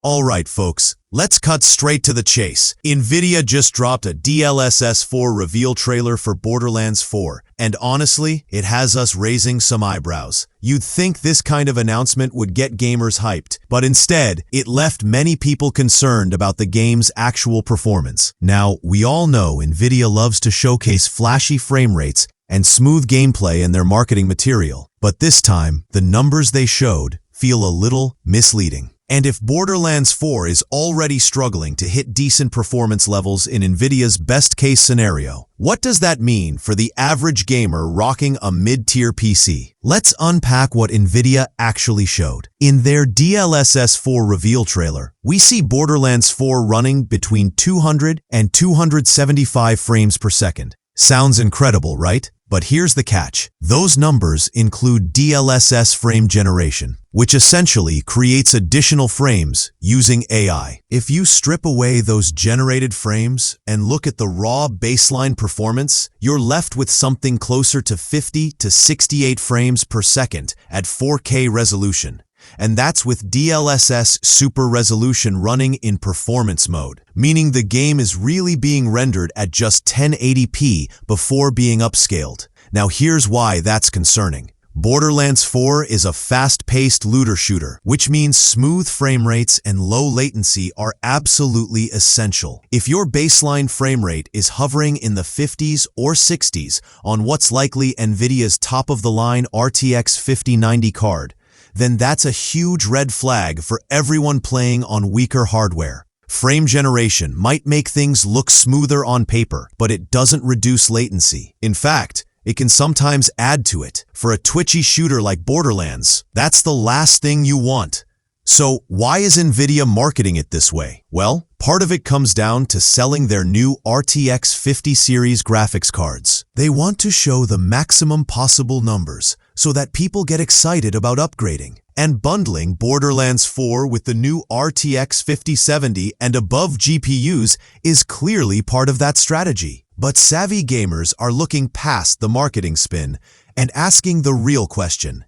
Alright folks, let's cut straight to the chase. Nvidia just dropped a DLSS 4 reveal trailer for Borderlands 4, and honestly, it has us raising some eyebrows. You'd think this kind of announcement would get gamers hyped, but instead, it left many people concerned about the game's actual performance. Now, we all know Nvidia loves to showcase flashy frame rates and smooth gameplay in their marketing material, but this time, the numbers they showed feel a little misleading. And if Borderlands 4 is already struggling to hit decent performance levels in Nvidia's best-case scenario, what does that mean for the average gamer rocking a mid-tier PC? Let's unpack what Nvidia actually showed. In their DLSS 4 reveal trailer, we see Borderlands 4 running between 200 and 275 frames per second. Sounds incredible, right? But here's the catch. Those numbers include DLSS frame generation, which essentially creates additional frames using AI. If you strip away those generated frames and look at the raw baseline performance, you're left with something closer to 50 to 68 frames per second at 4K resolution. And that's with DLSS Super Resolution running in performance mode, meaning the game is really being rendered at just 1080p before being upscaled. Now here's why that's concerning. Borderlands 4 is a fast-paced looter shooter, which means smooth frame rates and low latency are absolutely essential. If your baseline frame rate is hovering in the 50s or 60s on what's likely Nvidia's top-of-the-line RTX 5090 card, then that's a huge red flag for everyone playing on weaker hardware. Frame generation might make things look smoother on paper, but it doesn't reduce latency. In fact, it can sometimes add to it. For a twitchy shooter like Borderlands, that's the last thing you want. So why is Nvidia marketing it this way? Well, part of it comes down to selling their new RTX 50 series graphics cards. They want to show the maximum possible numbers so that people get excited about upgrading. And bundling Borderlands 4 with the new RTX 5070 and above GPUs is clearly part of that strategy. But savvy gamers are looking past the marketing spin and asking the real question.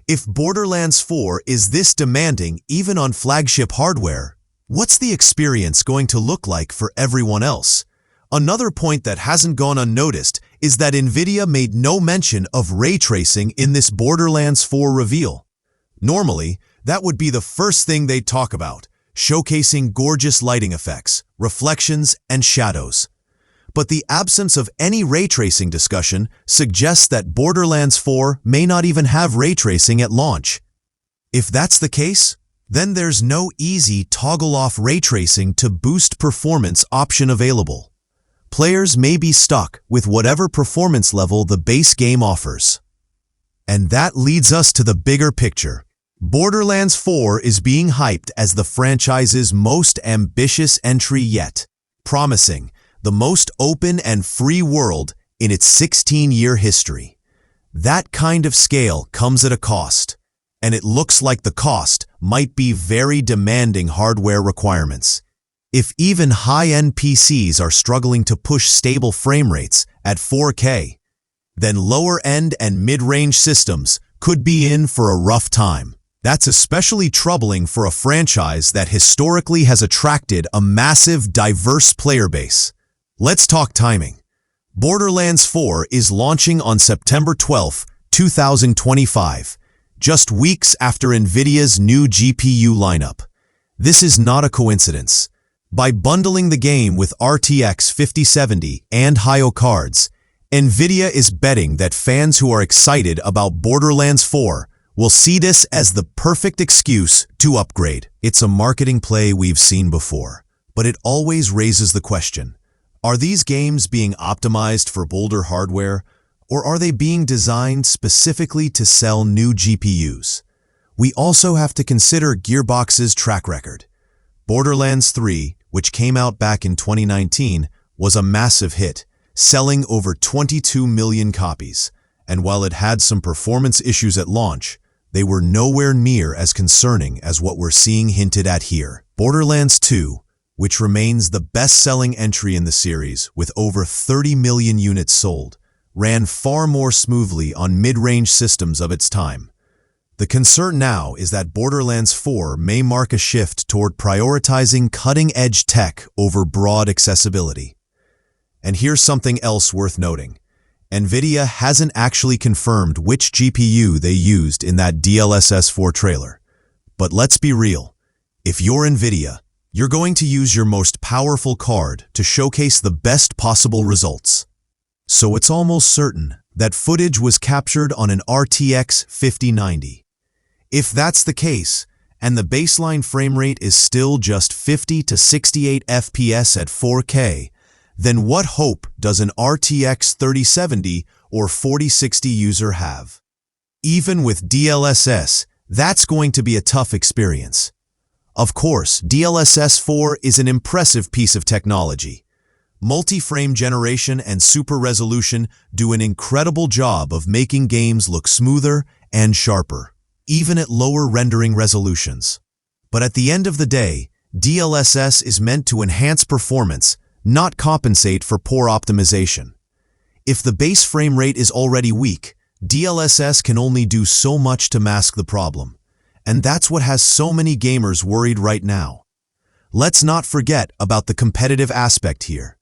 If Borderlands 4 is this demanding even on flagship hardware, what's the experience going to look like for everyone else? Another point that hasn't gone unnoticed is that Nvidia made no mention of ray tracing in this Borderlands 4 reveal. Normally, that would be the first thing they'd talk about, showcasing gorgeous lighting effects, reflections, and shadows. But the absence of any ray tracing discussion suggests that Borderlands 4 may not even have ray tracing at launch. If that's the case, then there's no easy toggle-off ray tracing to boost performance option available. Players may be stuck with whatever performance level the base game offers. And that leads us to the bigger picture. Borderlands 4 is being hyped as the franchise's most ambitious entry yet, promising the most open and free world in its 16-year history. That kind of scale comes at a cost, and it looks like the cost might be very demanding hardware requirements. If even high-end PCs are struggling to push stable frame rates at 4K, then lower-end and mid-range systems could be in for a rough time. That's especially troubling for a franchise that historically has attracted a massive, diverse player base. Let's talk timing. Borderlands 4 is launching on September 12, 2025, just weeks after Nvidia's new GPU lineup. This is not a coincidence. By bundling the game with RTX 5070 and Hio cards, Nvidia is betting that fans who are excited about Borderlands 4 will see this as the perfect excuse to upgrade. It's a marketing play we've seen before, but it always raises the question. Are these games being optimized for older hardware, or are they being designed specifically to sell new GPUs? We also have to consider Gearbox's track record. Borderlands 3, which came out back in 2019, was a massive hit, selling over 22 million copies, and while it had some performance issues at launch, they were nowhere near as concerning as what we're seeing hinted at here. Borderlands 2, which remains the best-selling entry in the series with over 30 million units sold, ran far more smoothly on mid-range systems of its time. The concern now is that Borderlands 4 may mark a shift toward prioritizing cutting-edge tech over broad accessibility. And here's something else worth noting. Nvidia hasn't actually confirmed which GPU they used in that DLSS 4 trailer. But let's be real. If you're Nvidia, you're going to use your most powerful card to showcase the best possible results. So it's almost certain that footage was captured on an RTX 5090. If that's the case, and the baseline frame rate is still just 50 to 68 FPS at 4K, then what hope does an RTX 3070 or 4060 user have? Even with DLSS, that's going to be a tough experience. Of course, DLSS 4 is an impressive piece of technology. Multi-frame generation and super resolution do an incredible job of making games look smoother and sharper, even at lower rendering resolutions. But at the end of the day, DLSS is meant to enhance performance, not compensate for poor optimization. If the base frame rate is already weak, DLSS can only do so much to mask the problem. And that's what has so many gamers worried right now. Let's not forget about the competitive aspect here.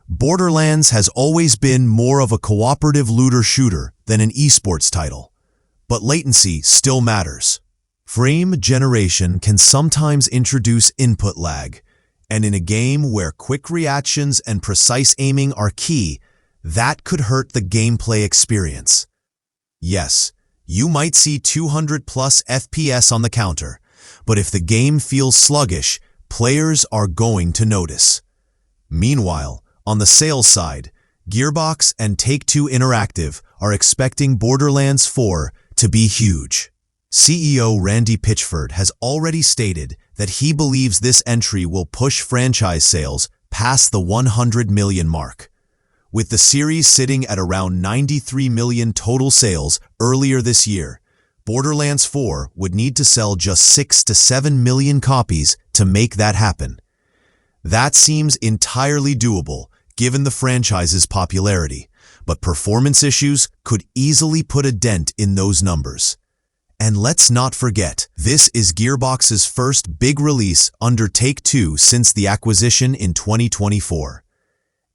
Borderlands has always been more of a cooperative looter-shooter than an esports title. But latency still matters. Frame generation can sometimes introduce input lag, and in a game where quick reactions and precise aiming are key, that could hurt the gameplay experience. Yes, you might see 200 plus FPS on the counter, but if the game feels sluggish, players are going to notice. Meanwhile, on the sales side, Gearbox and Take-Two Interactive are expecting Borderlands 4 to be huge. CEO Randy Pitchford has already stated that he believes this entry will push franchise sales past the 100 million mark. With the series sitting at around 93 million total sales earlier this year, Borderlands 4 would need to sell just 6 to 7 million copies to make that happen. That seems entirely doable given the franchise's popularity, but performance issues could easily put a dent in those numbers. And let's not forget, this is Gearbox's first big release under Take-Two since the acquisition in 2024.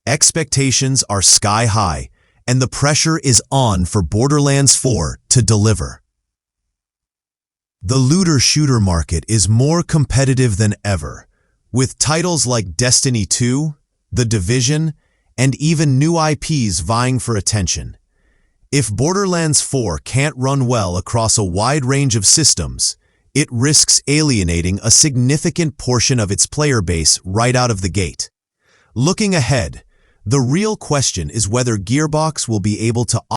Expectations are sky high, and the pressure is on for Borderlands 4 to deliver. The looter-shooter market is more competitive than ever, with titles like Destiny 2, The Division, and even new IPs vying for attention. If Borderlands 4 can't run well across a wide range of systems, it risks alienating a significant portion of its player base right out of the gate. Looking ahead, the real question is whether Gearbox will be able to